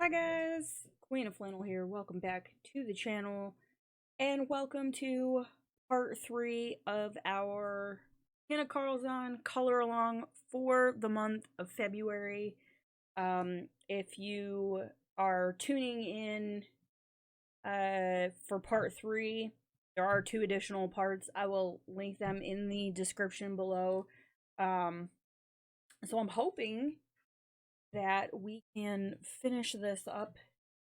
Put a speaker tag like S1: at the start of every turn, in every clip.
S1: Hi guys, Queen of Flannel here. Welcome back to the channel, and welcome to part 3 of our Hanna Karlzon color along for the month of February. If you are tuning in for part 3, there are 2 additional parts. I will link them in the description below. So I'm hoping that we can finish this up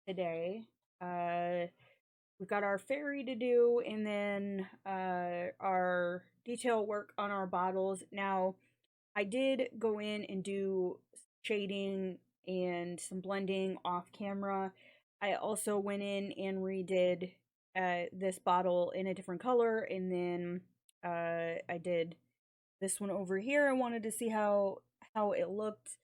S1: today. We've got our fairy to do, and then our detail work on our bottles. Now, I did go in and do shading and some blending off camera. I also went in and redid this bottle in a different color, and then I did this one over here. I wanted to see how it looked,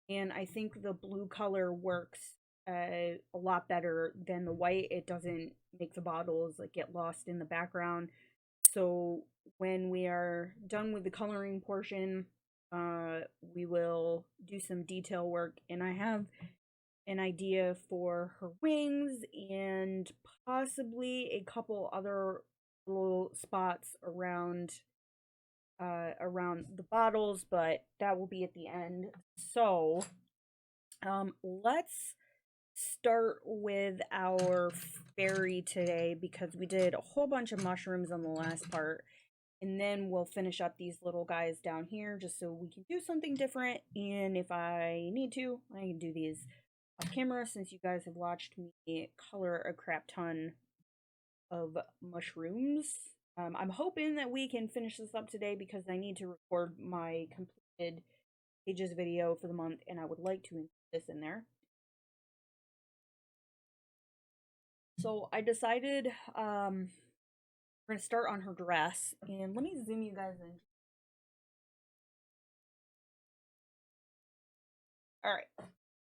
S1: and I think the blue color works a lot better than the white. It doesn't make the bottles like get lost in the background. So when we are done with the coloring portion, we will do some detail work, and I have an idea for her wings and possibly a couple other little spots around the bottles, but that will be at the end. So let's start with our fairy today, because we did a whole bunch of mushrooms on the last part, and then we'll finish up these little guys down here just so we can do something different. And if I need to, I can do these off camera, since you guys have watched me color a crap ton of mushrooms. I'm hoping that we can finish this up today, because I need to record my completed pages video for the month, and I would like to include this in there. So I decided we're gonna start on her dress, and let me zoom you guys in. All right,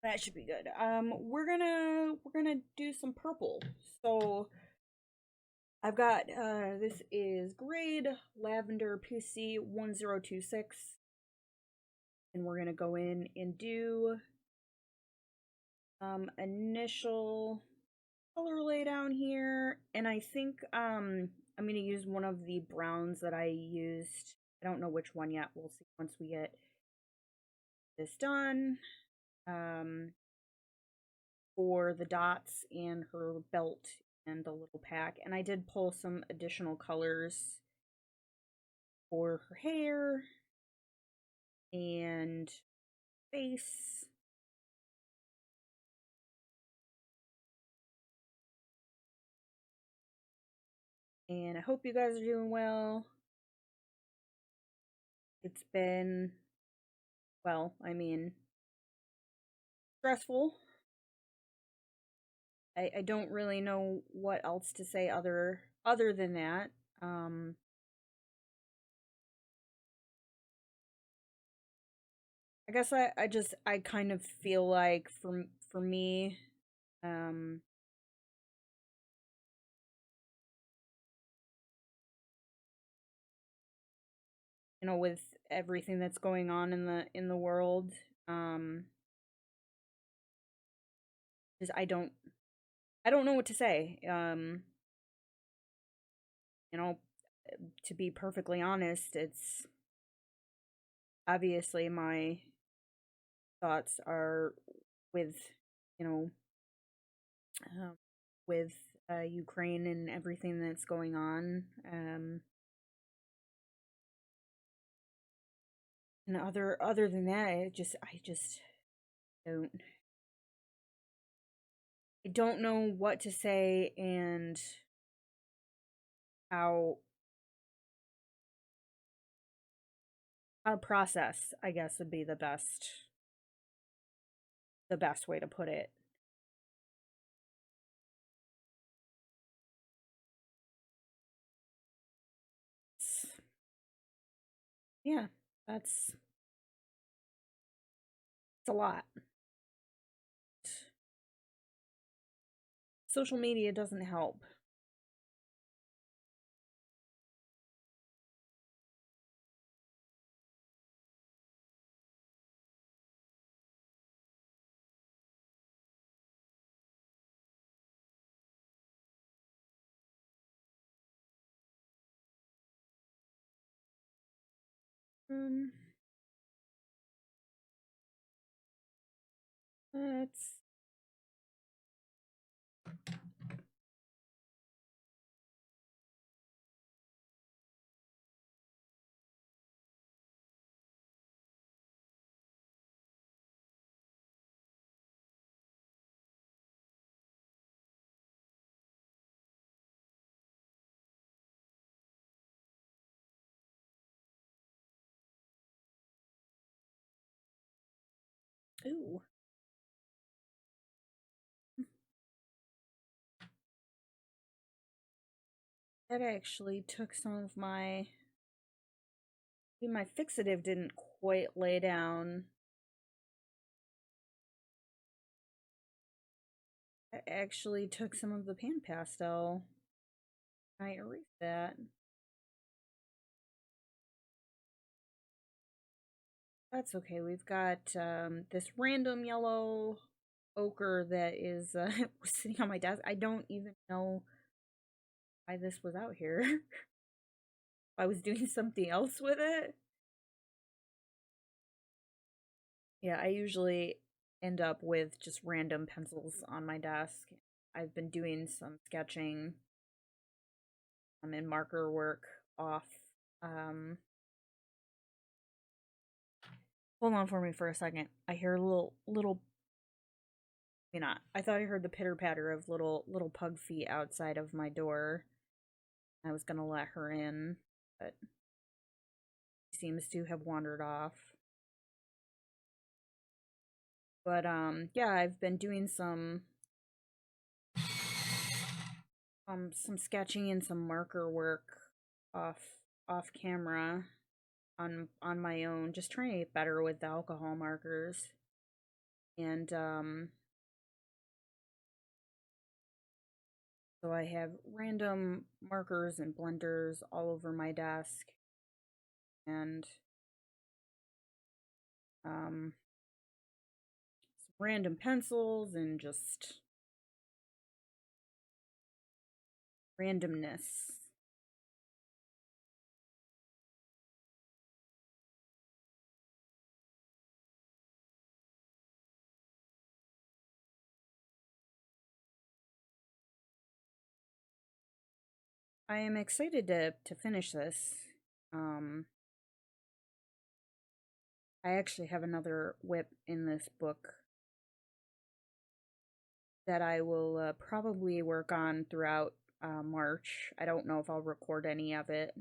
S1: that should be good. We're gonna do some purple. So I've got this is grade lavender PC 1026, and we're gonna go in and do initial color lay down here, and I think I'm gonna use one of the browns that I used. I don't know which one yet. We'll see once we get this done. Um, for the dots and her belt and the little pack, and I did pull some additional colors for her hair and face. And I hope you guys are doing well. It's been, well, I mean, stressful. I don't really know what else to say other than that. I guess I kind of feel like for me, um with everything that's going on in the world, um just I don't know what to say. You know, to be perfectly honest, it's obviously my thoughts are with, you know, uh, with Ukraine and everything that's going on. And other than that, I just don't I don't know what to say, and how how to process, I guess, would be the best way to put it. Yeah, that's it's a lot. Social media doesn't help. Um, let's. Ooh. That actually took some of my. My fixative didn't quite lay down. I actually took some of the pan pastel. I erased that. That's okay. We've got this random yellow ochre that is sitting on my desk. I don't even know why this was out here. I was doing something else with it. Yeah, I usually end up with just random pencils on my desk. I've been doing some sketching and marker work off. Um, Hold on for me for a second. I hear a little. Maybe not. I thought I heard the pitter patter of little pug feet outside of my door. I was gonna let her in, but she seems to have wandered off. But yeah, I've been doing some sketching and some marker work off off camera on my own, just trying to get better with the alcohol markers. And so I have random markers and blenders all over my desk, and some random pencils and just randomness. I am excited to finish this. Um, I actually have another whip in this book that I will probably work on throughout March. I don't know if I'll record any of it.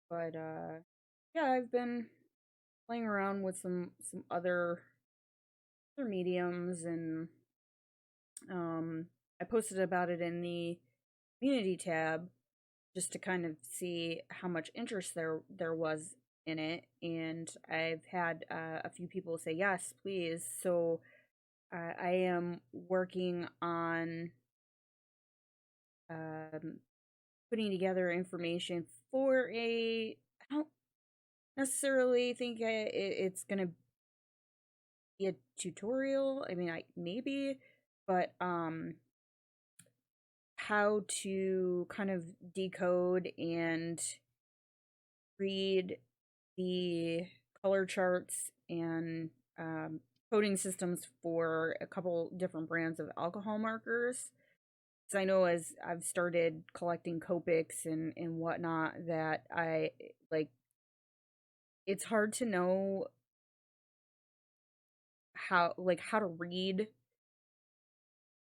S1: But yeah, I've been playing around with some other mediums, and I posted about it in the community tab just to kind of see how much interest there was in it, and I've had a few people say yes, please. So I am working on um, putting together information for a. I don't necessarily think it's gonna be a tutorial. I mean, I maybe, but how to kind of decode and read the color charts and coding systems for a couple different brands of alcohol markers. Because I know as I've started collecting Copics and whatnot, that I like it's hard to know how to read,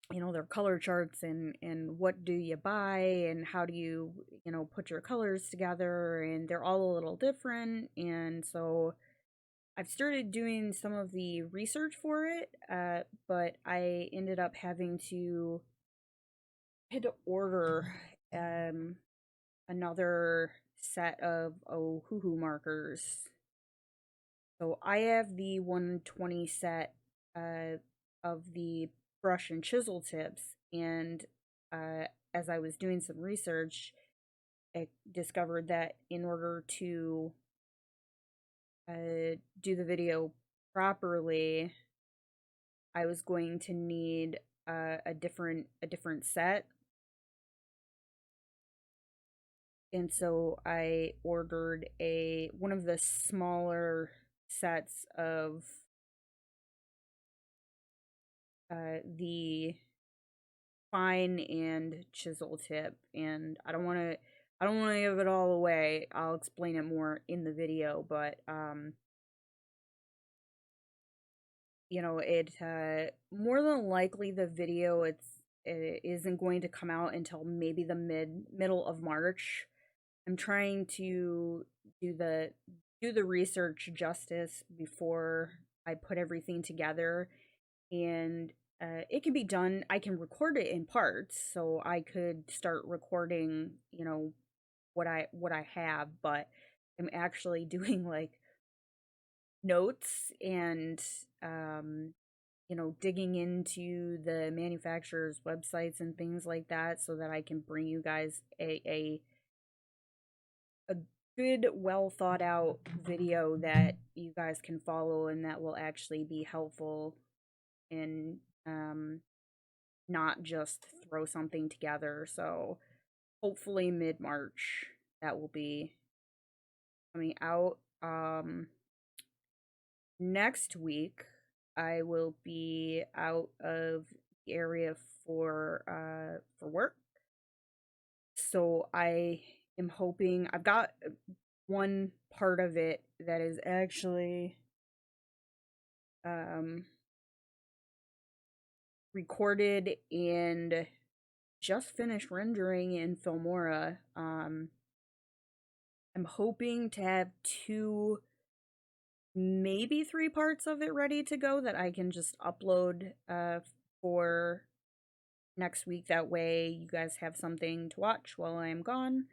S1: their color charts, and what do you buy and how do you put your colors together, and they're all a little different. And so I've started doing some of the research for it, but I ended up having to had to order another set of Ohuhu markers. So I have the 120 set of the brush and chisel tips, and as I was doing some research, I discovered that in order to do the video properly, I was going to need a different set, and so I ordered a one of the smaller sets of the fine and chisel tip, and I don't want to give it all away. I'll explain it more in the video, but you know, it more than likely the video it isn't going to come out until maybe the middle of March. I'm trying to do the do the research justice before I put everything together, and it can be done. I can record it in parts, so I could start recording, you know, what I have, but I'm actually doing like notes and you know, digging into the manufacturers' websites and things like that so that I can bring you guys a good, well thought out video that you guys can follow and that will actually be helpful and not just throw something together. So hopefully mid March that will be coming out. Next week I will be out of the area for work. So I am hoping I've got one part of it that is actually um recorded and just finished rendering in Filmora. I'm hoping to have two, maybe three parts of it ready to go that I can just upload for next week. That way you guys have something to watch while I'm gone.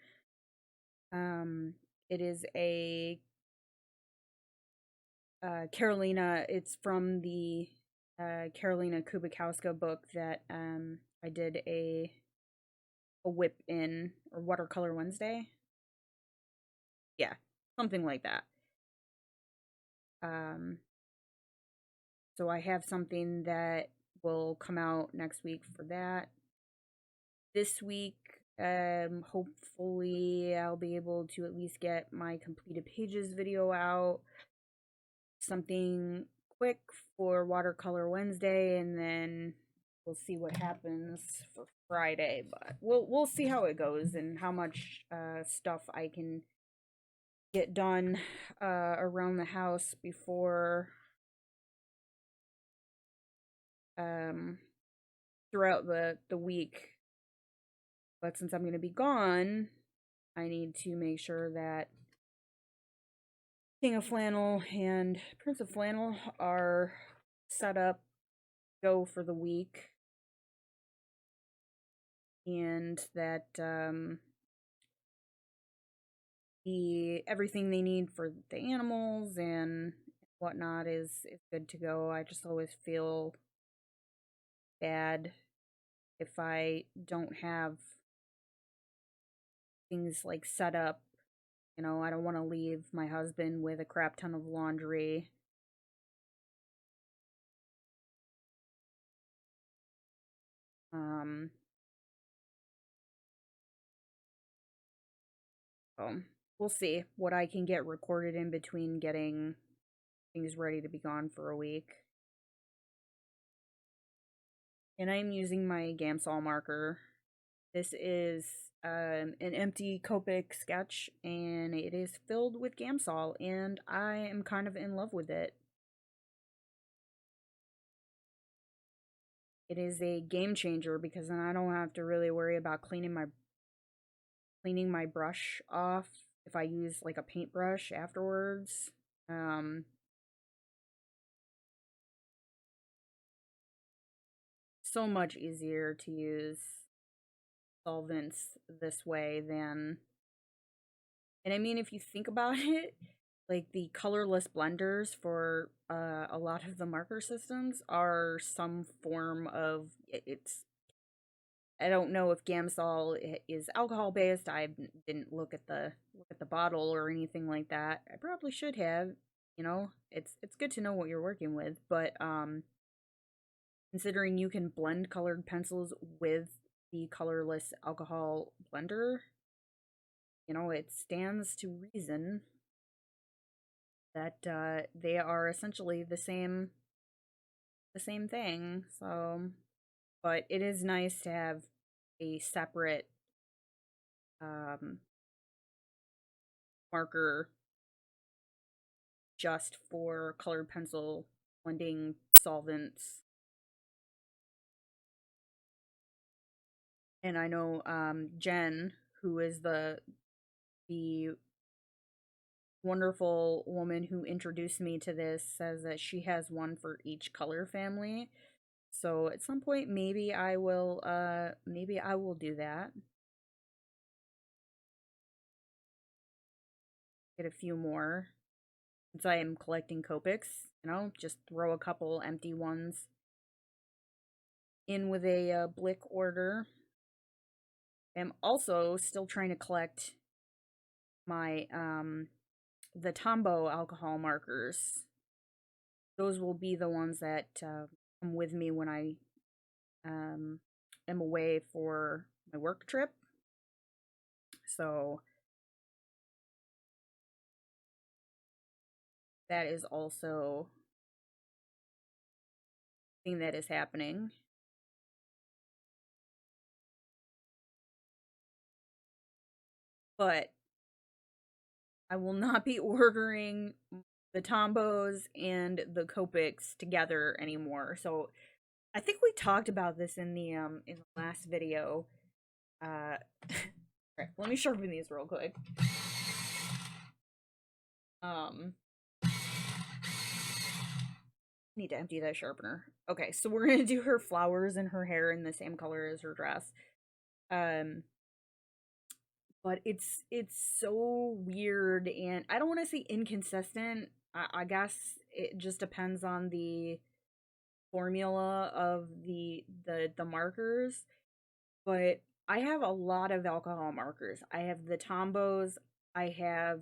S1: It is a Carolina, it's from the Carolina Kubikowska book that I did a whip in, or Watercolor Wednesday. Yeah, something like that. Um, so I have something that will come out next week for that. This week, hopefully I'll be able to at least get my completed pages video out. Something quick for Watercolor Wednesday, and then we'll see what happens for Friday. But we'll see how it goes and how much stuff I can get done around the house before um throughout the week. But since I'm going to be gone, I need to make sure that King of Flannel and Prince of Flannel are set up, go for the week, and that the everything they need for the animals and whatnot is good to go. I just always feel bad if I don't have things like set up. You know, I don't want to leave my husband with a crap ton of laundry. Um, so we'll see what I can get recorded in between getting things ready to be gone for a week. And I'm using my Gamsol marker. This is an empty Copic sketch, and it is filled with Gamsol, and I am kind of in love with it. It is a game changer because then I don't have to really worry about cleaning my brush off if I use like a paintbrush afterwards. So much easier to use solvents this way than, and I mean, if you think about it, like the colorless blenders for a lot of the marker systems are some form of it's. I don't know if Gamsol is alcohol based. I didn't look at the bottle or anything like that. I probably should have. You know, it's good to know what you're working with, but considering you can blend colored pencils with the colorless alcohol blender, you know, it stands to reason that they are essentially the same thing. So, but it is nice to have a separate um, marker just for colored pencil blending solvents. And I know Jen, who is the wonderful woman who introduced me to this, says that she has one for each color family. So at some point maybe I will do that. Get a few more. Since I am collecting Copics, you know, just throw a couple empty ones in with a Blick order. I'm also still trying to collect my the Tombow alcohol markers. Those will be the ones that come with me when I am away for my work trip. So that is also a thing that is happening. But I will not be ordering the Tombows and the Copics together anymore. So I think we talked about this in the last video. Right, let me sharpen these real quick. Need to empty that sharpener. Okay, so we're gonna do her flowers and her hair in the same color as her dress. Um, but it's so weird, and I don't want to say inconsistent. I guess it just depends on the formula of the markers. But I have a lot of alcohol markers. I have the Tombows. I have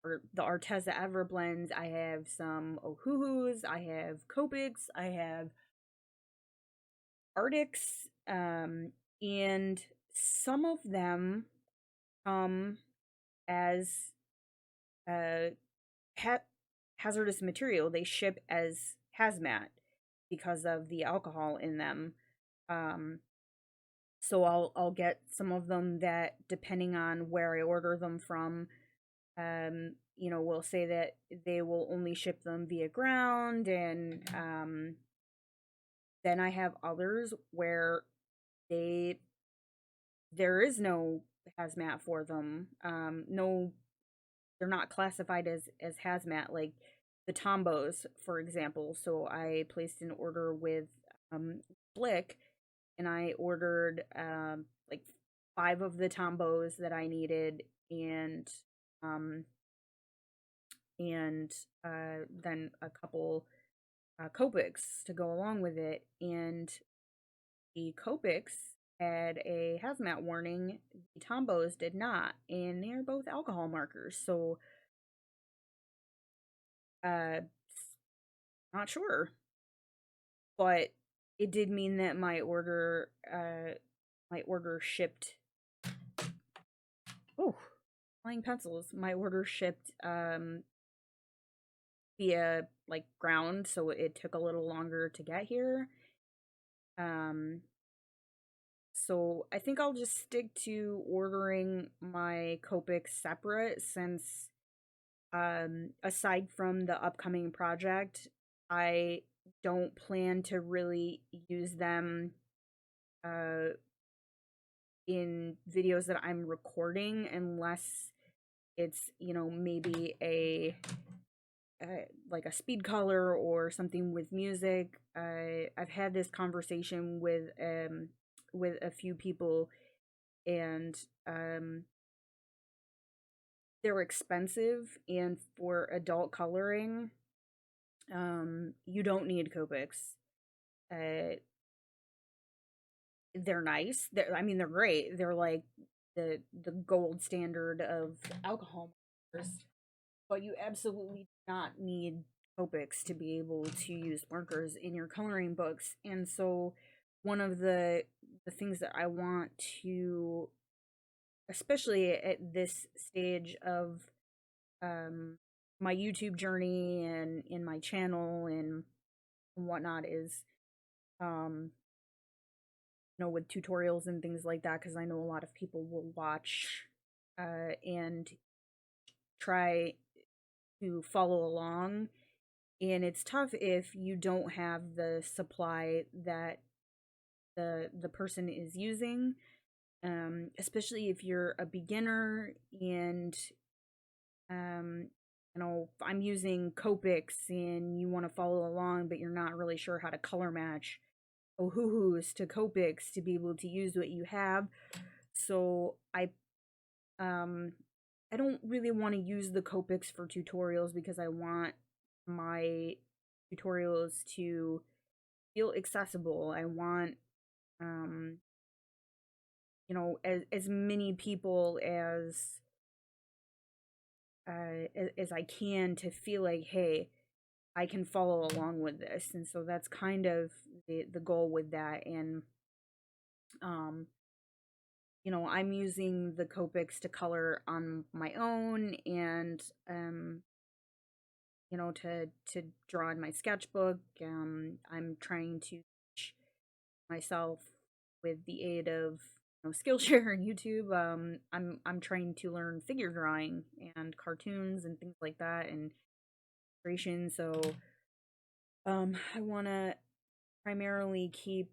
S1: or the Arteza Everblends. I have some Ohuhus. I have Copics. I have Arctics. And some of them come as uh, hazardous material. They ship as hazmat because of the alcohol in them. Um, so I'll get some of them that, depending on where I order them from, you know, will say that they will only ship them via ground, and then I have others where they there is no hazmat for them. No, they're not classified as hazmat, like the Tombos, for example. So I placed an order with Blick, and I ordered like 5 of the Tombos that I needed, um and then a couple Copics to go along with it. And the Copics had a hazmat warning. The Tombos did not, and they are both alcohol markers. So, uh, not sure, but it did mean that my order shipped. Oh, flying pencils! My order shipped via like ground, so it took a little longer to get here. Um, So I think I'll just stick to ordering my Copics separate, since aside from the upcoming project, I don't plan to really use them uh in videos that I'm recording, unless it's, you know, maybe a like a speed color or something with music. I've had this conversation with a few people, and they're expensive, and for adult coloring, you don't need Copics. Uh, they're nice. I mean, they're great. They're like the gold standard of alcohol markers, but you absolutely do not need Copics to be able to use markers in your coloring books. And so one of the things that I want to, especially at this stage of um, my YouTube journey and in my channel and whatnot, is um, with tutorials and things like that, because I know a lot of people will watch and try to follow along, and it's tough if you don't have the supply that the person is using, especially if you're a beginner and I'm using Copics and you want to follow along, but you're not really sure how to color match Ohuhus to Copics to be able to use what you have. So um I don't really want to use the Copics for tutorials because I want my tutorials to feel accessible. I want um as many people as I can to feel like, hey, I can follow along with this. And so that's kind of the goal with that. And um I'm using the Copics to color on my own, and to draw in my sketchbook. I'm trying to teach myself with the aid of Skillshare and YouTube. I'm trying to learn figure drawing and cartoons and things like that, and illustration. So I want to primarily keep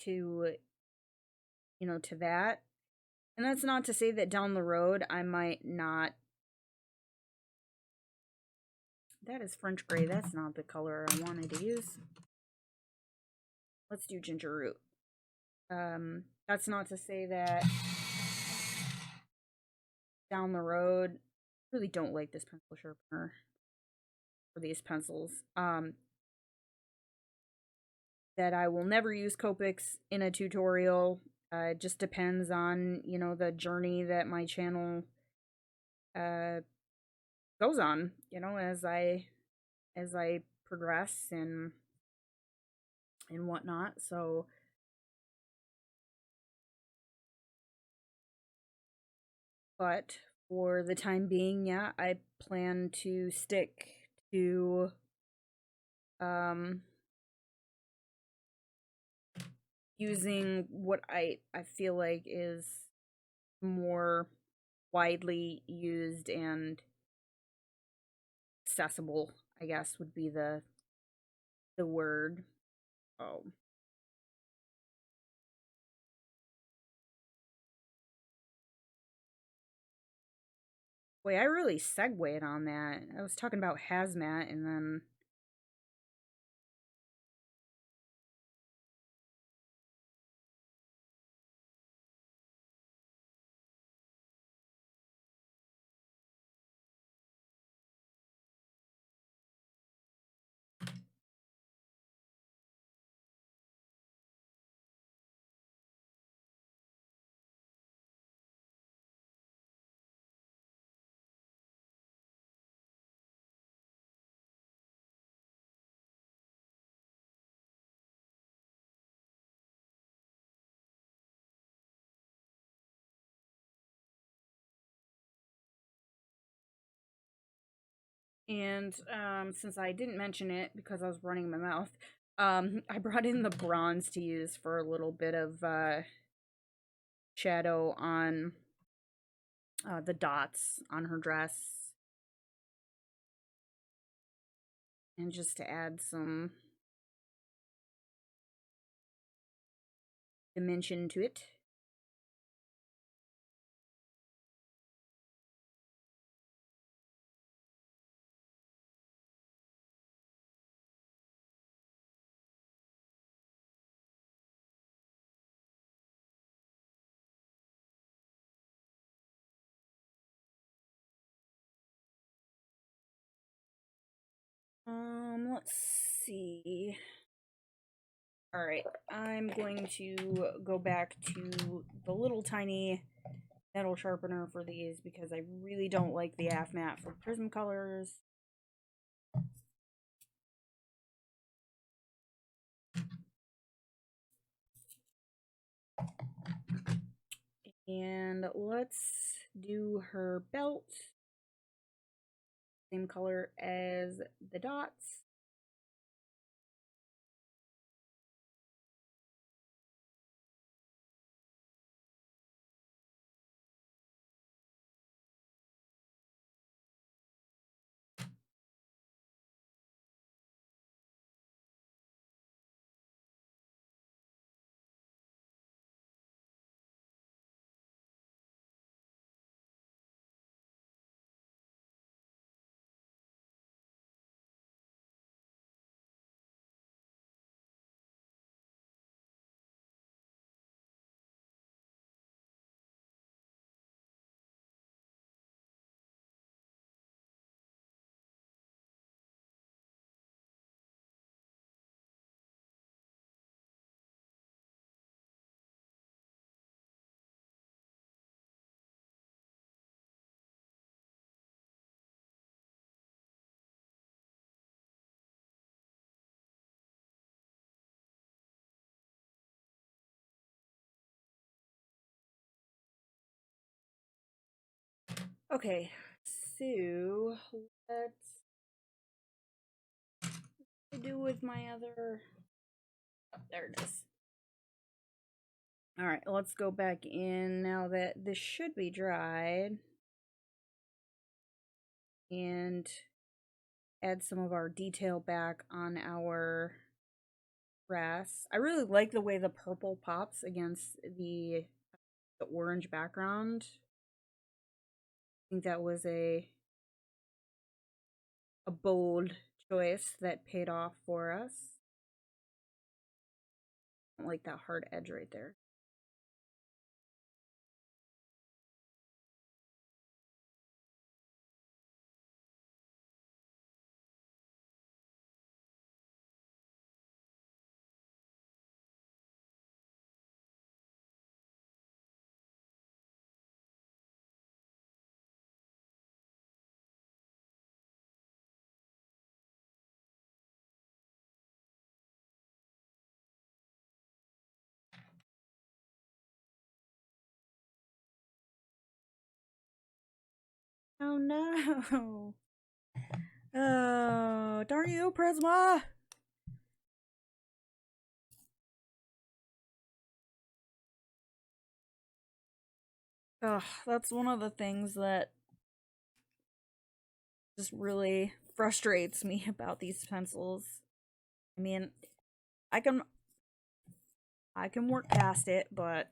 S1: to to that. And that's not to say that down the road I might not. That is French gray. That's not the color I wanted to use. Let's do ginger root. That's not to say that down the road, I really don't like this pencil sharpener for these pencils. That I will never use Copics in a tutorial. It just depends on, the journey that my channel uh goes on, as I progress and whatnot. So but for the time being, yeah, I plan to stick to um using what I feel like is more widely used and accessible, I guess would be the word. Oh. Boy, I really segued on that. I was talking about hazmat and then since I didn't mention it because I was running my mouth, I brought in the bronze to use for a little bit of shadow on the dots on her dress, and just to add some dimension to it. Let's see. All right, I'm going to go back to the little tiny metal sharpener for these because I really don't like the AF-matte for Prismacolors. And let's do her belt. Same color as the dots. Okay, so let's do with my other. Oh, there it is. All right, let's go back in now that this should be dried and add some of our detail back on our grass. I really like the way the purple pops against the orange background. I think that was a bold choice that paid off for us. I don't like that hard edge right there. Oh no. Oh, darn you, Prisma! Ugh, that's one of the things that just really frustrates me about these pencils. I mean, I can I can work past it, but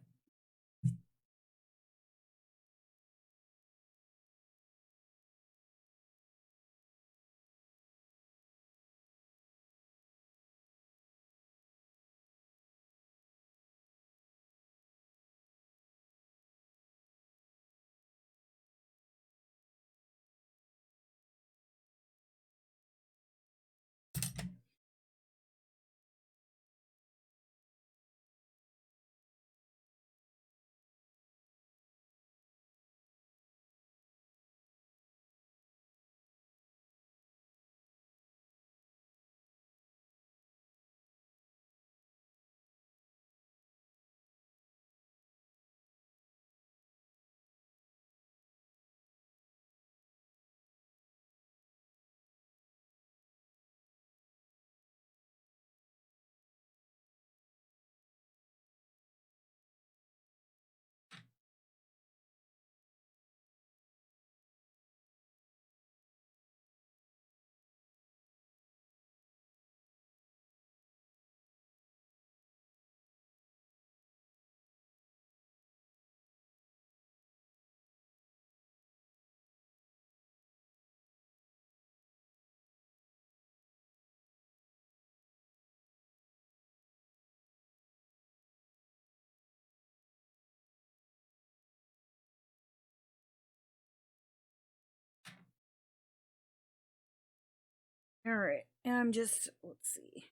S1: alright. I'm just let's see.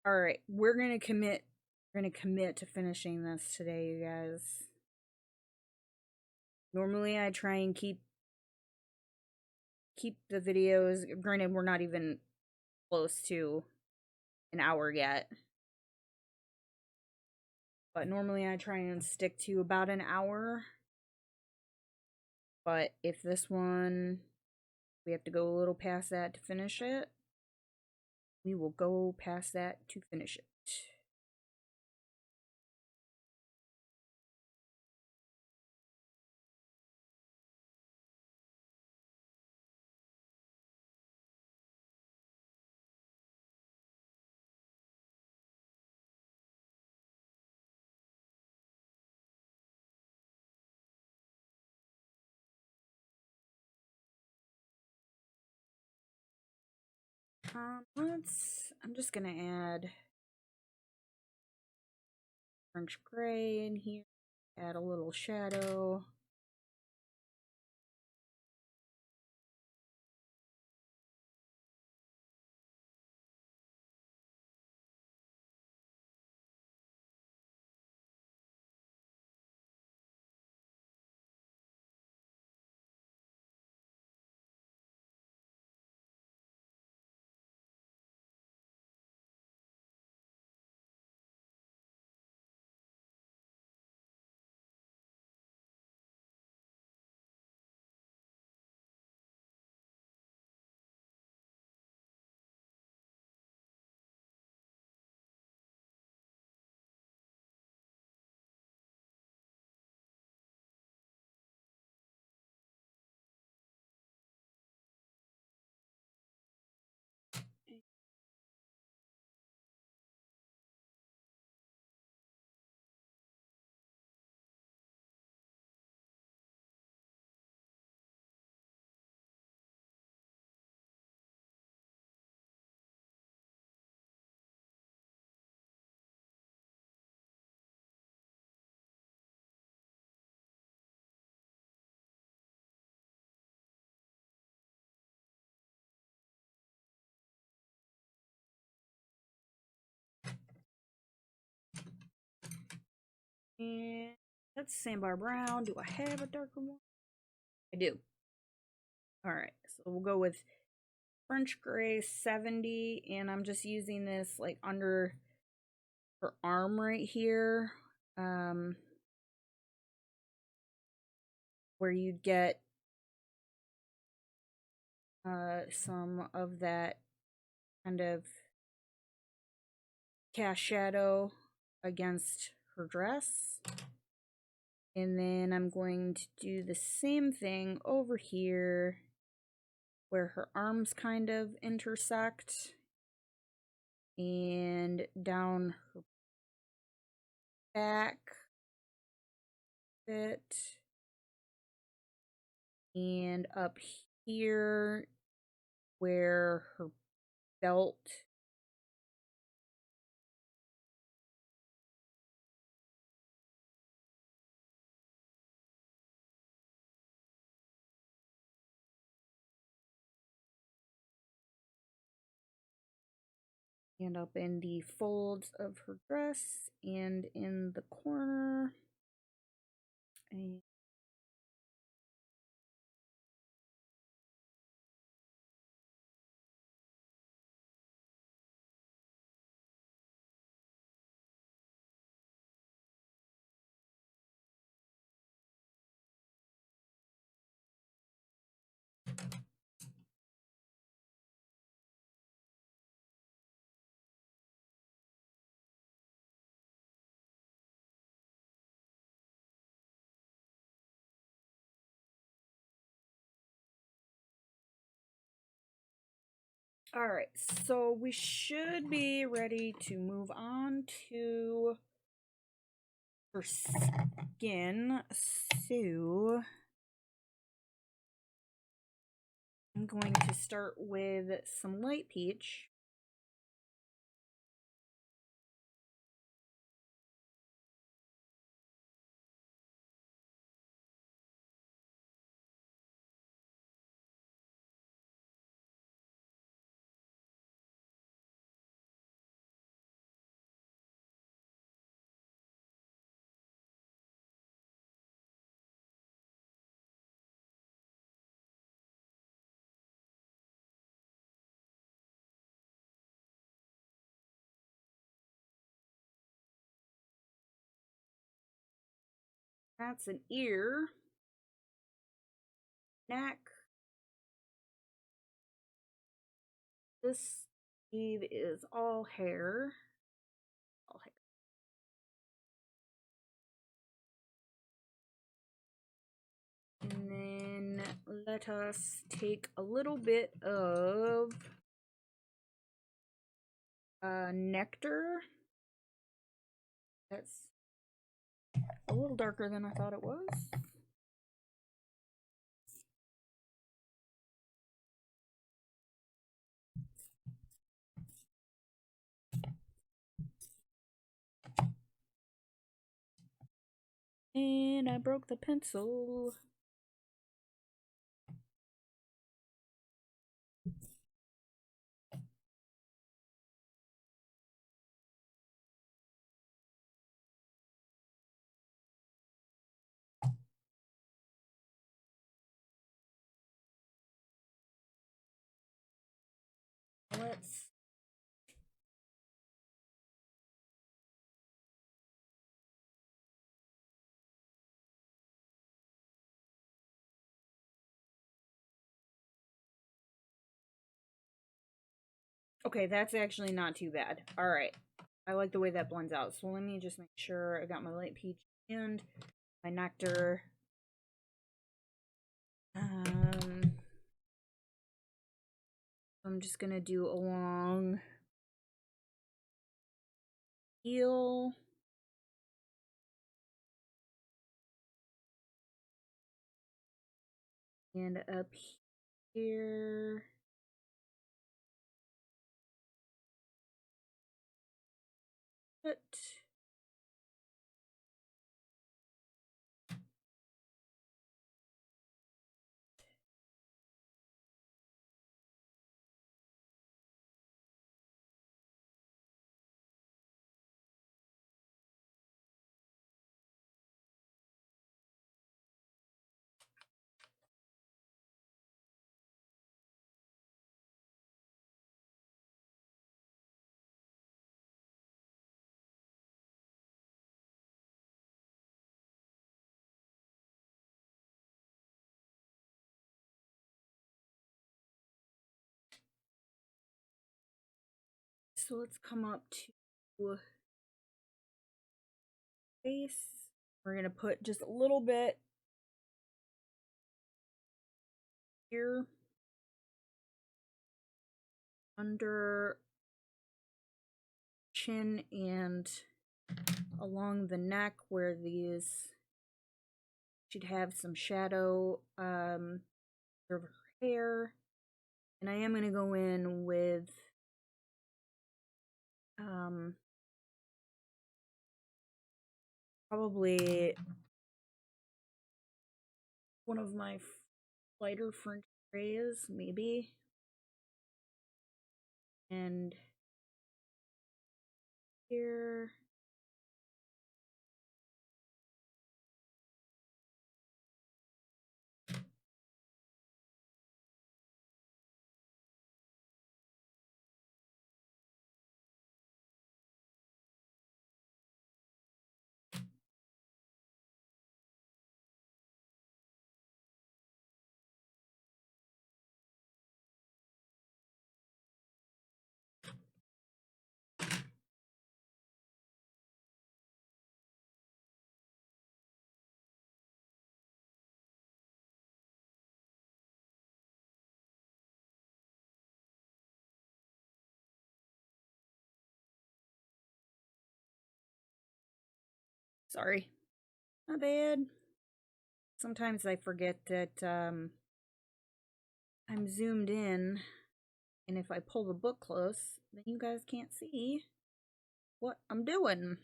S1: Alright, we're gonna commit We're gonna commit to finishing this today, you guys. Normally I try and keep the videos, granted we're not even close to an hour yet. But normally I try and stick to about an hour. But if this one, we have to go a little past that to finish it, we will go past that to finish it. I'm just gonna add French gray in here, add a little shadow. And that's sandbar brown. Do I have a darker one? I do. Alright, so we'll go with French gray 70, and I'm just using this like under her arm right here, where you'd get some of that kind of cast shadow against her dress. And then I'm going to do the same thing over here where her arms kind of intersect, and down her back bit, and up here where her belt and up in the folds of her dress and in the corner. And alright, so we should be ready to move on to her skin. So I'm going to start with some light peach. That's an ear. Neck. This sleeve is all hair. All hair. And then let us take a little bit of nectar. That's a little darker than I thought it was. And I broke the pencil. Let's Okay, that's actually not too bad. All right. I like the way that blends out. So let me just make sure I got my light peach and my nectar. I'm just gonna do along heel. And up here. But so let's come up to face. We're gonna put just a little bit here under chin and along the neck where these should have some shadow of her hair. And I am gonna go in with probably one of my lighter French sprays, maybe. And here. Sorry. Not bad. Sometimes I forget that I'm zoomed in, and if I pull the book close, then you guys can't see what I'm doing.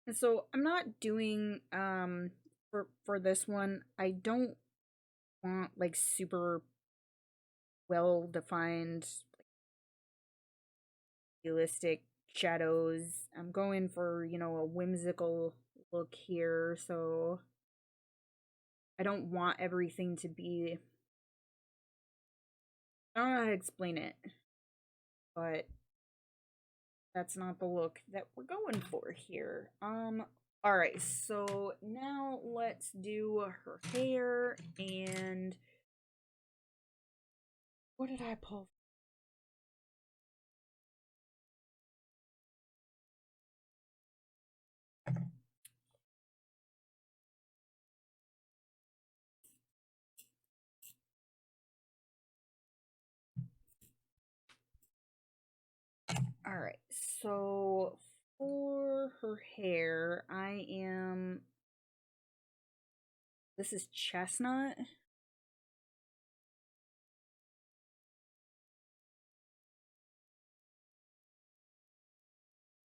S1: And so I'm not doing for this one, I don't want like super well defined realistic shadows. I'm going for, a whimsical look here, so I don't want everything to be I don't know how to explain it, but that's not the look that we're going for here. All right, so now let's do her hair. And what did I pull? All right, so for her hair, this is chestnut.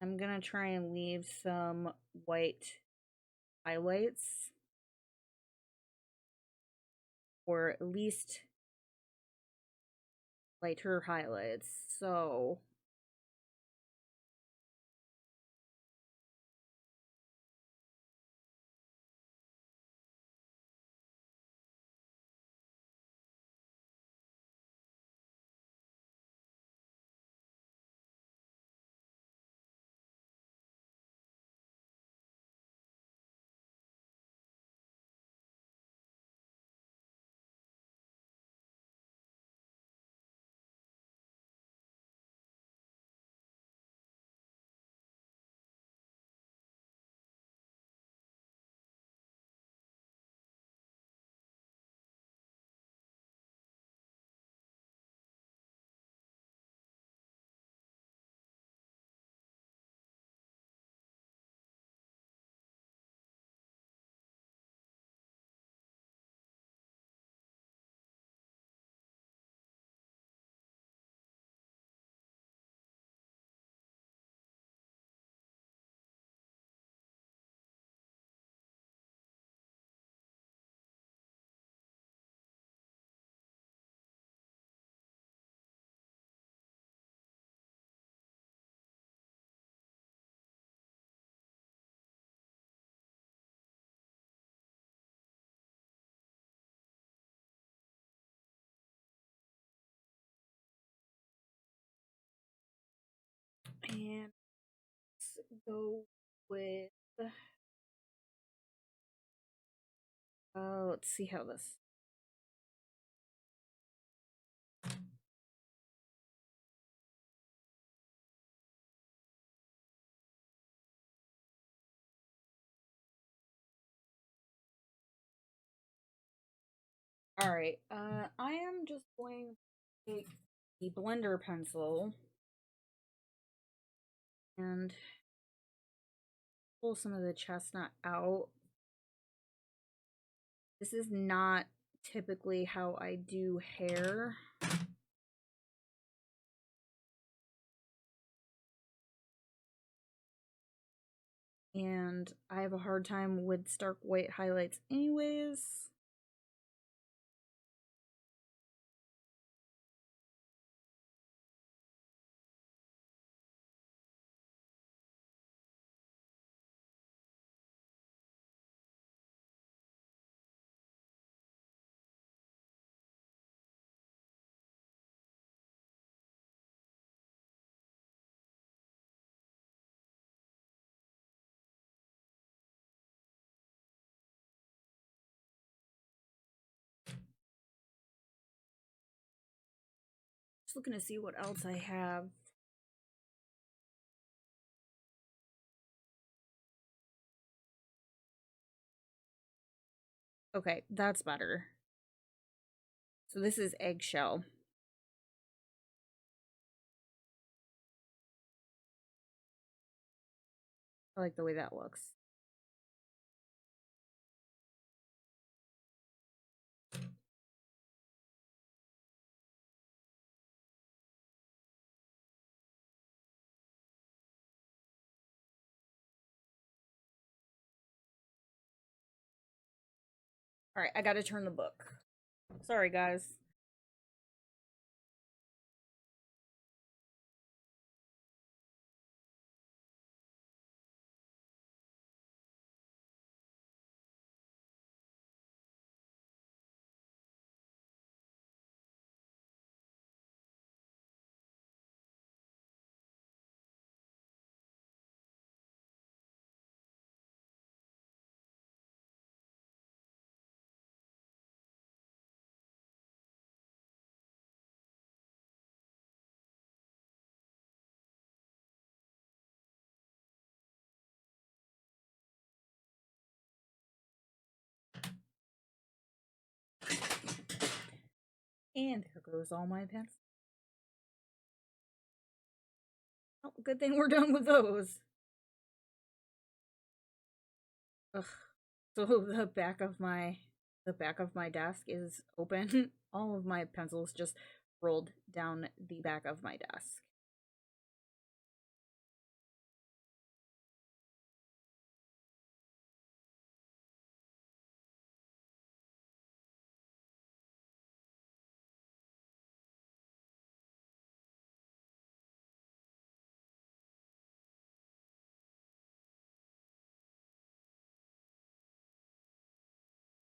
S1: I'm gonna try and leave some white highlights, or at least lighter highlights. So and let's go with let's see how this. All right, I am just going to take the blender pencil and pull some of the chestnut out. This is not typically how I do hair. And I have a hard time with stark white highlights anyways. Just looking to see what else I have. Okay, that's better. So this is eggshell. I like the way that looks. All right, I got to turn the book. Sorry, guys. And there goes all my pencils. Oh, good thing we're done with those. Ugh. So the back of my desk is open. All of my pencils just rolled down the back of my desk.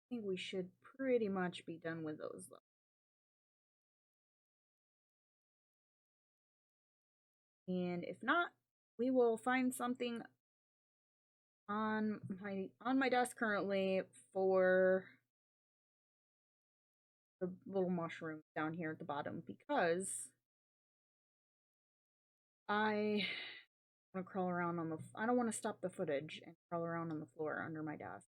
S1: I think we should pretty much be done with those though. And if not, we will find something on my desk currently for the little mushroom down here at the bottom because I want to crawl around on the I don't want to stop the footage and crawl around on the floor under my desk.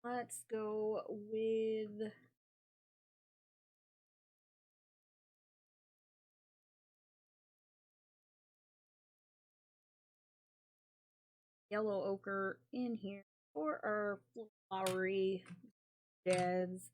S1: Let's go with yellow ochre in here for our flowery beds.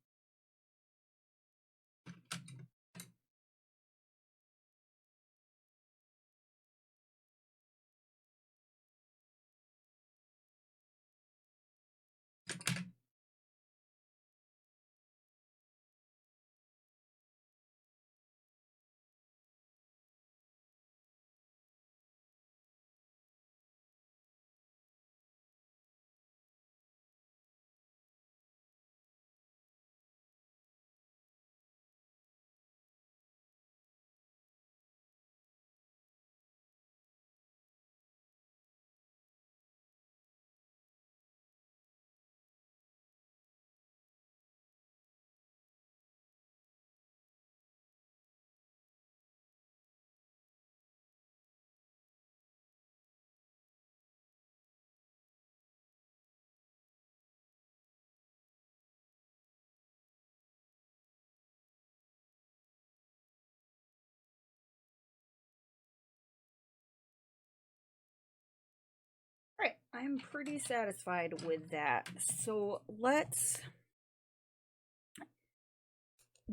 S1: All right, I'm pretty satisfied with that. So let's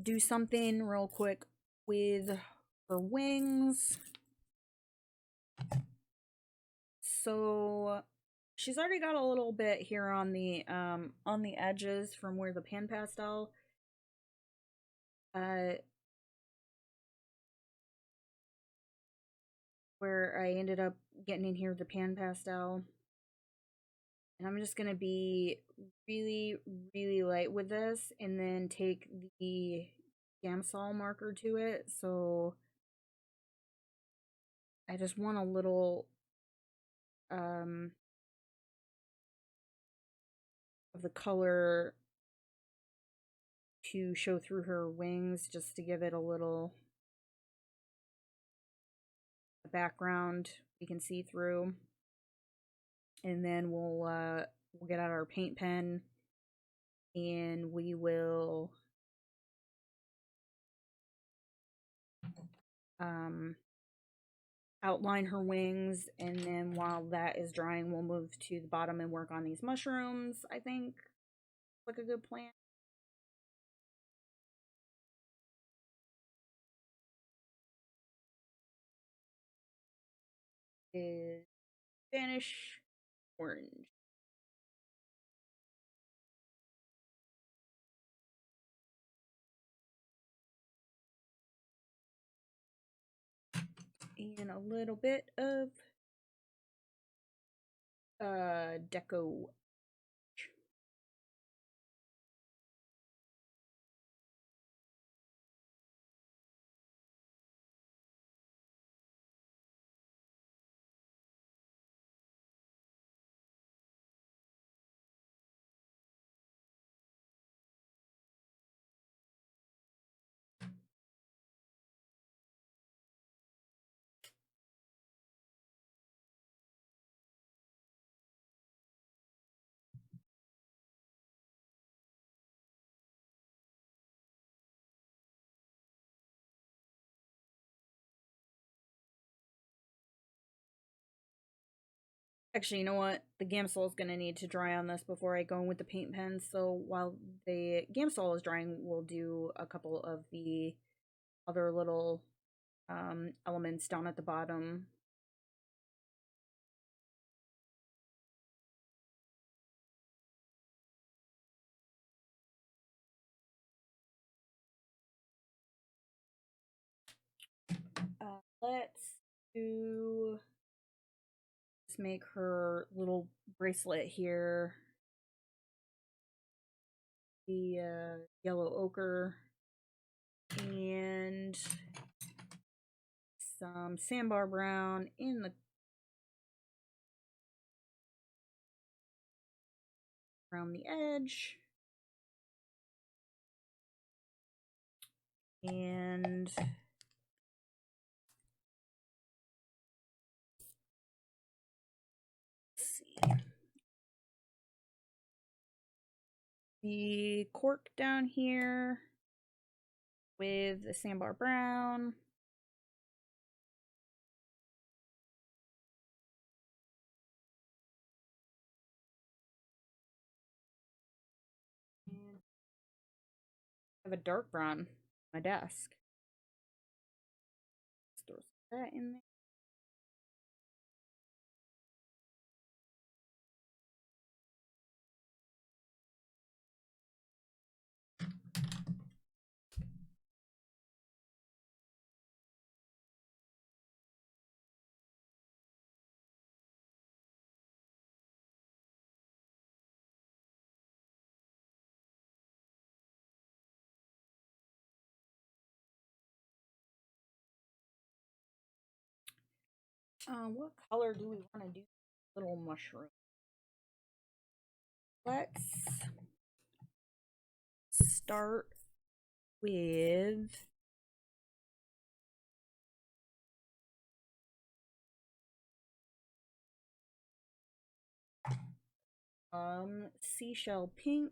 S1: do something real quick with her wings. So she's already got a little bit here on the edges from where the pan pastel where I ended up getting in here with the pan pastel. And I'm just gonna be really, really light with this and then take the Gamsol marker to it. So I just want a little of the color to show through her wings just to give it a little background we can see through. And then we'll get out our paint pen and we will outline her wings, and then while that is drying, we'll move to the bottom and work on these mushrooms. I think like a good plan. Is Spanish orange. And a little bit of deco. Actually, you know what? The Gamsol is going to need to dry on this before I go in with the paint pen. So while the Gamsol is drying, we'll do a couple of the other little elements down at the bottom. Let's do, let's make her little bracelet here. The yellow ochre and some sandbar brown in the around the edge. And the cork down here with the sandbar brown. And I have a dark brown on my desk. Let's throw that in there. What color do we want to do? Little mushroom. Let's start with seashell pink.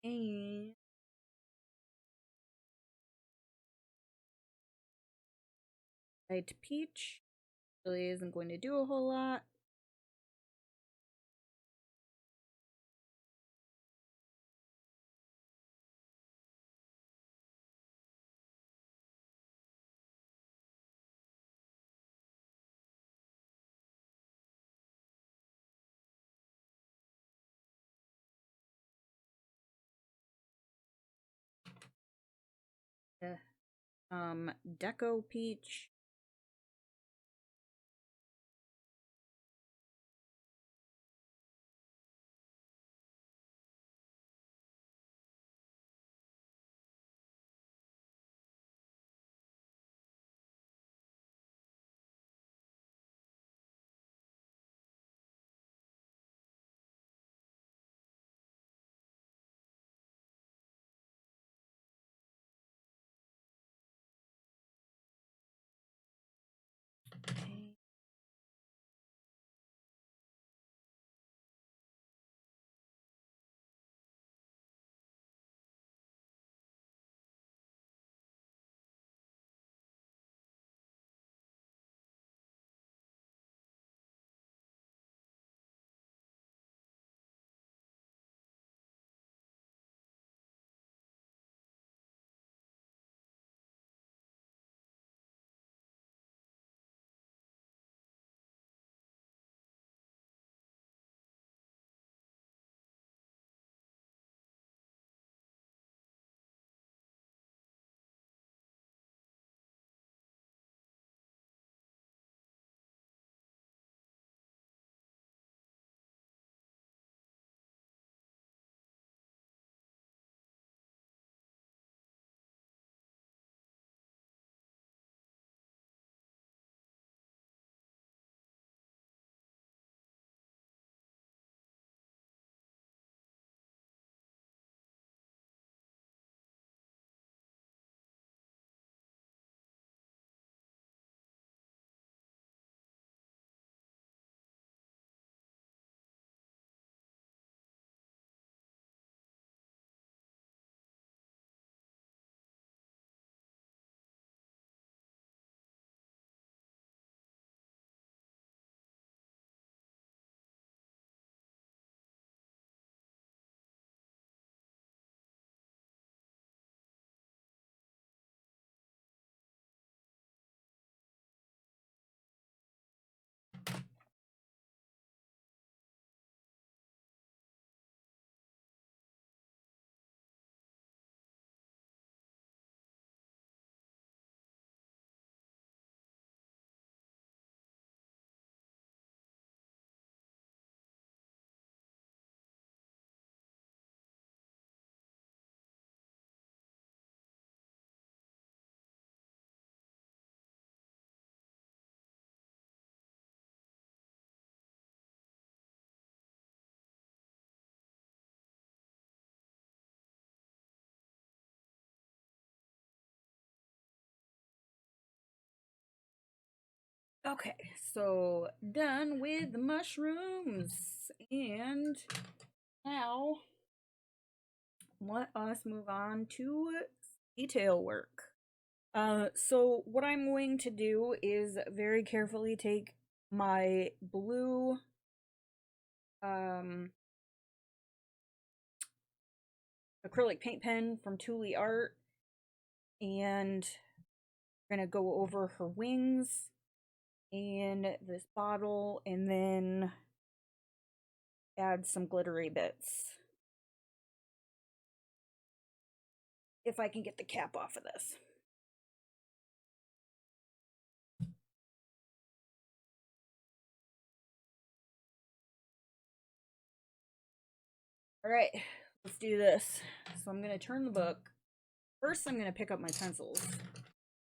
S1: And light peach really isn't going to do a whole lot. Deco peach. Okay. Okay, so done with the mushrooms. And now let us move on to detail work. So what I'm going to do is very carefully take my blue um acrylic paint pen from Tooli Art, and we're gonna go over her wings and this bottle, and then add some glittery bits. If I can get the cap off of this. All right, let's do this. So I'm gonna turn the book. First, I'm gonna pick up my pencils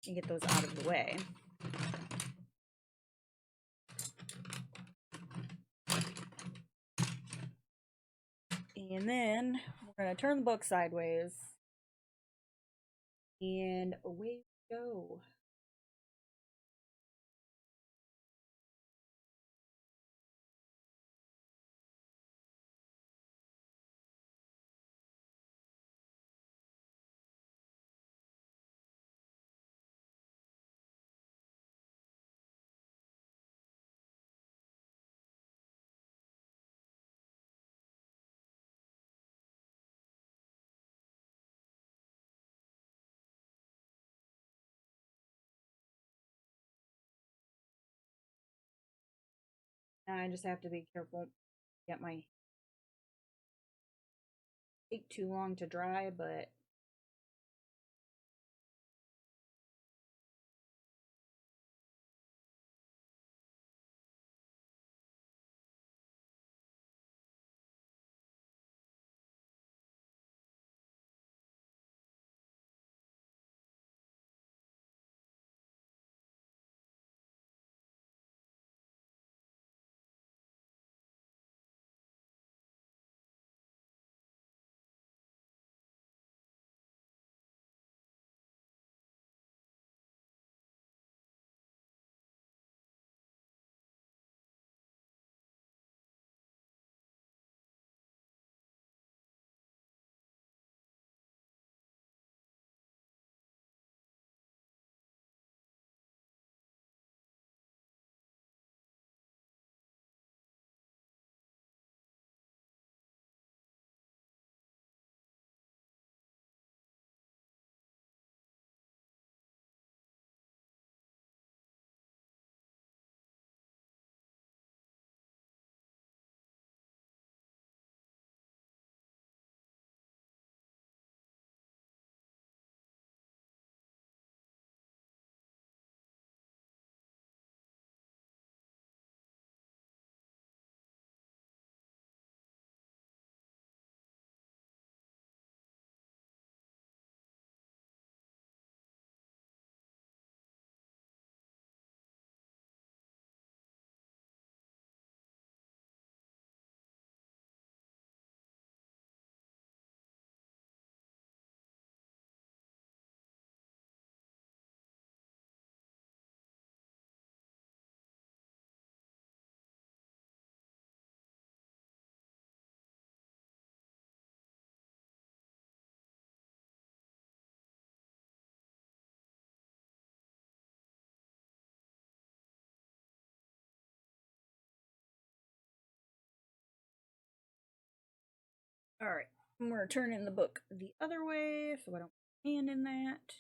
S1: and get those out of the way. And then we're gonna turn the book sideways. And away we go. Now I just have to be careful. Get my take too long to dry, but alright. We're turning the book the other way so I don't put my hand in that.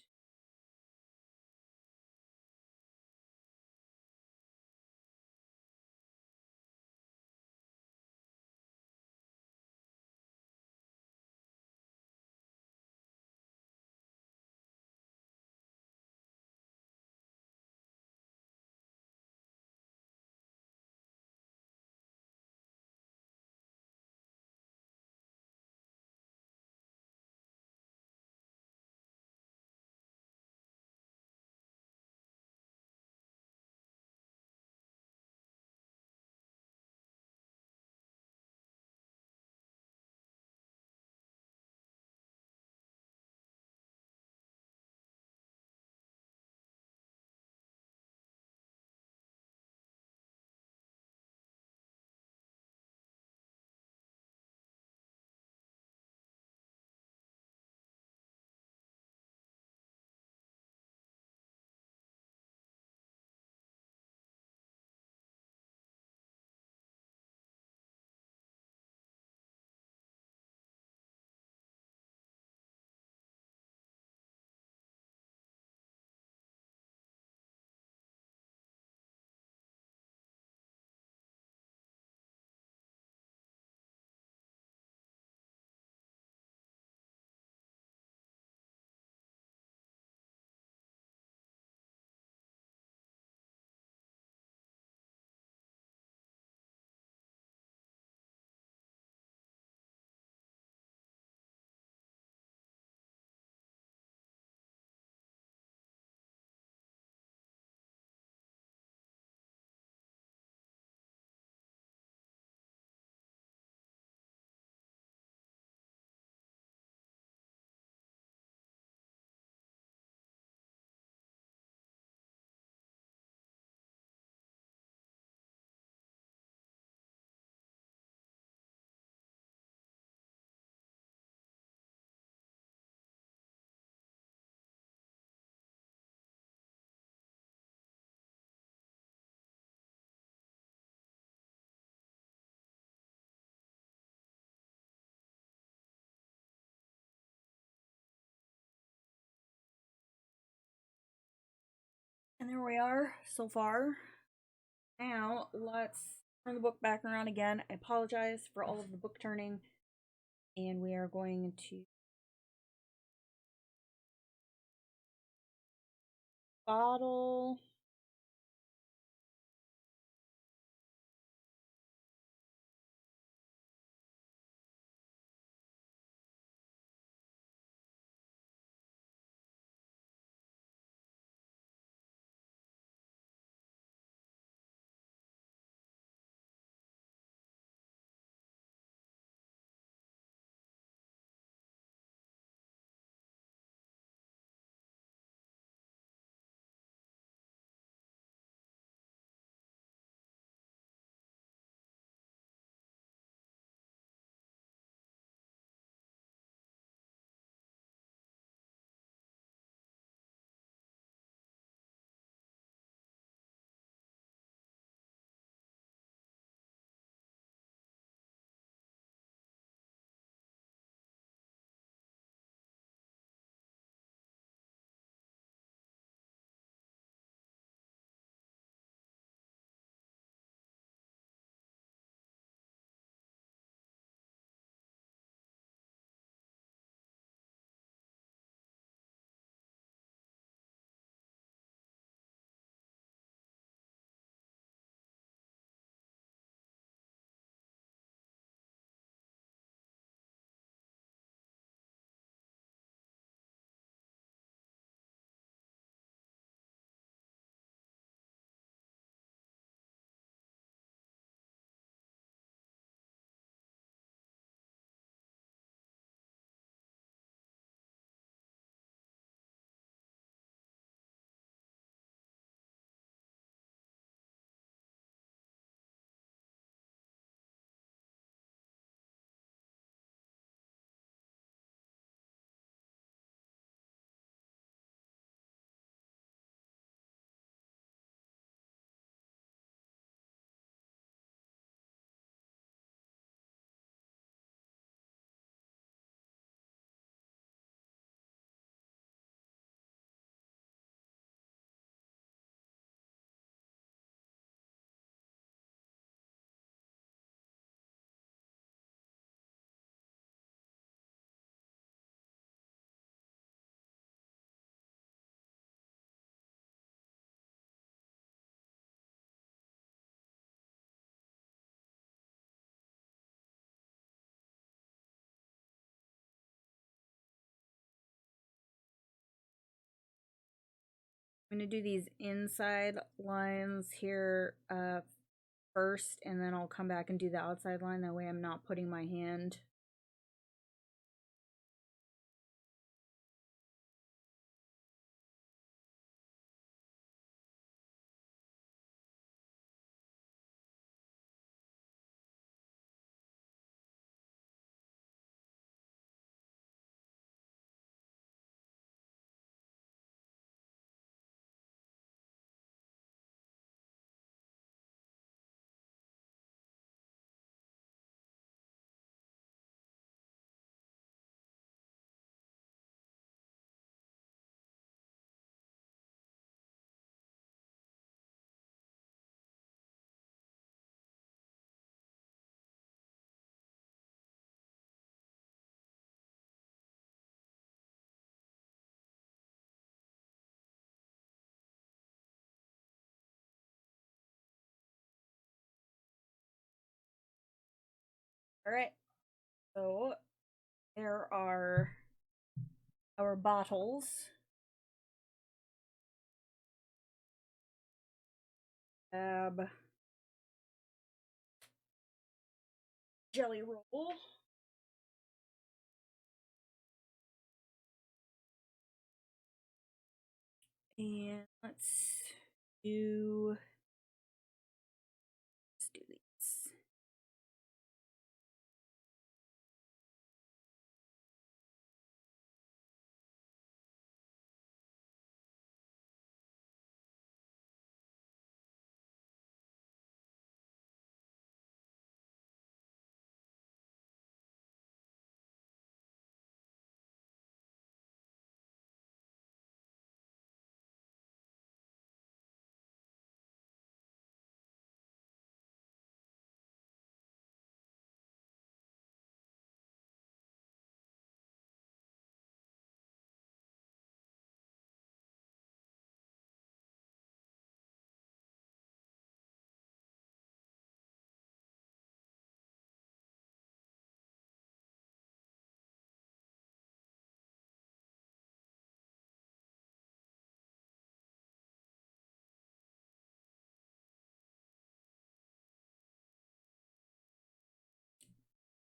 S1: And there we are so far. Now let's turn the book back around again. I apologize for all of the book turning. And we are going to bottle. I'm going to do these inside lines here first, and then I'll come back and do the outside line. That way I'm not putting my hand. All right, so there are our bottles. Jelly roll. And let's do these.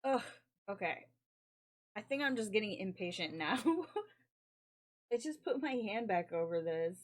S1: Ugh. Okay. I think I'm just getting impatient now. I just put my hand back over this.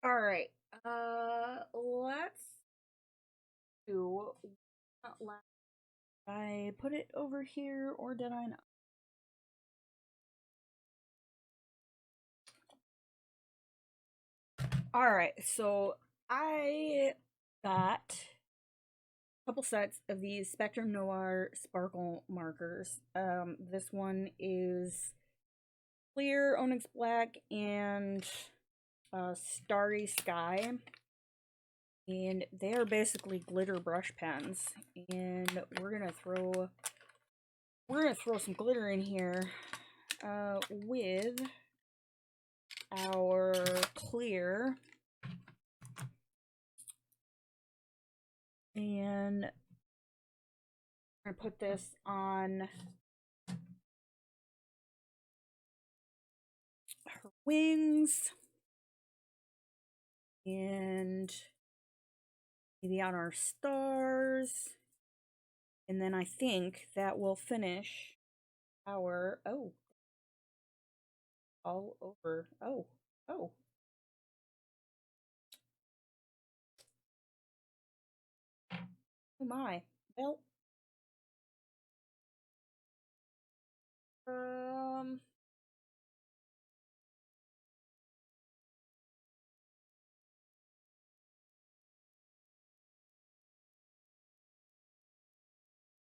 S1: All right. Let's do. I put it over here, or did I not? All right. So I got a couple sets of these Spectrum Noir sparkle markers. This one is clear onyx black and starry sky, and they are basically glitter brush pens. And we're gonna throw some glitter in here with our clear, and I'm gonna put this on her wings and maybe on our stars. And then I think that will finish our, oh, all over. Oh, oh. Oh my. Well, um,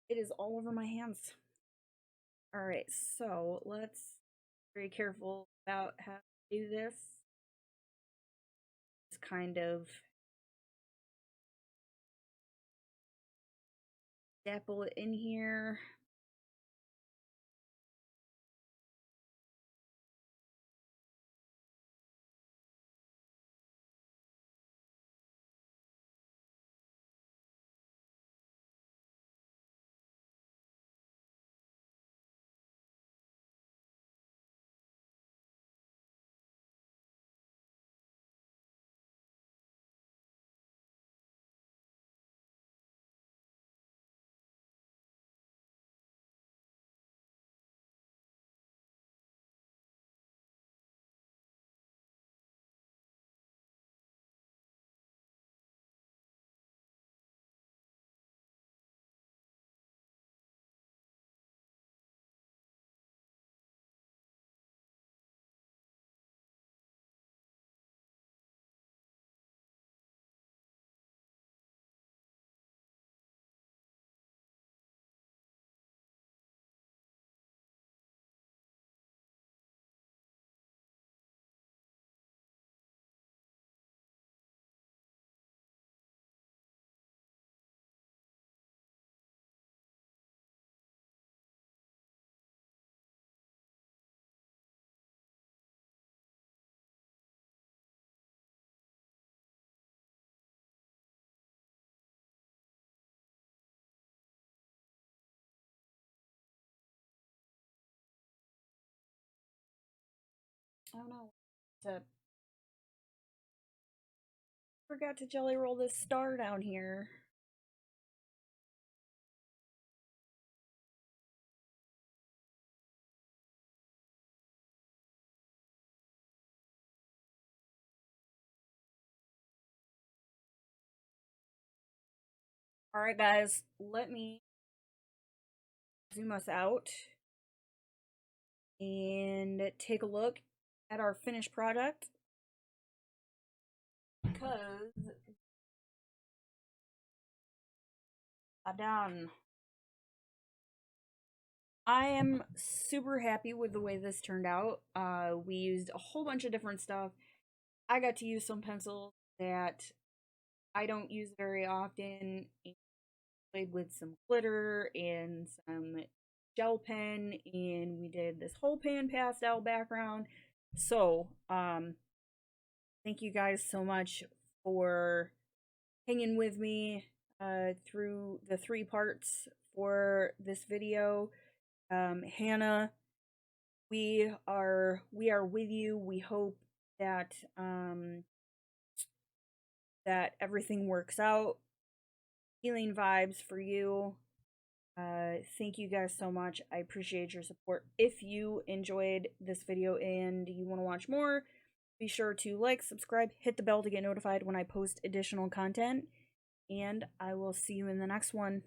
S1: it is all over my hands. All right, so let's be very careful about how to do this. Just kind of dapple it in here. I don't know. To forgot to jelly roll this star down here. All right, guys, let me zoom us out and take a look at our finished product, because I'm done. I am super happy with the way this turned out. We used a whole bunch of different stuff. I got to use some pencils that I don't use very often, and played with some glitter and some gel pen, and we did this whole pan pastel background. So, thank you guys so much for hanging with me through the 3 parts for this video. Hannah, we are with you. We hope that that everything works out. Healing vibes for you. Thank you guys so much. I appreciate your support. If you enjoyed this video and you want to watch more, Be sure to like, subscribe, hit the bell to get notified when I post additional content, and I will see you in the next one.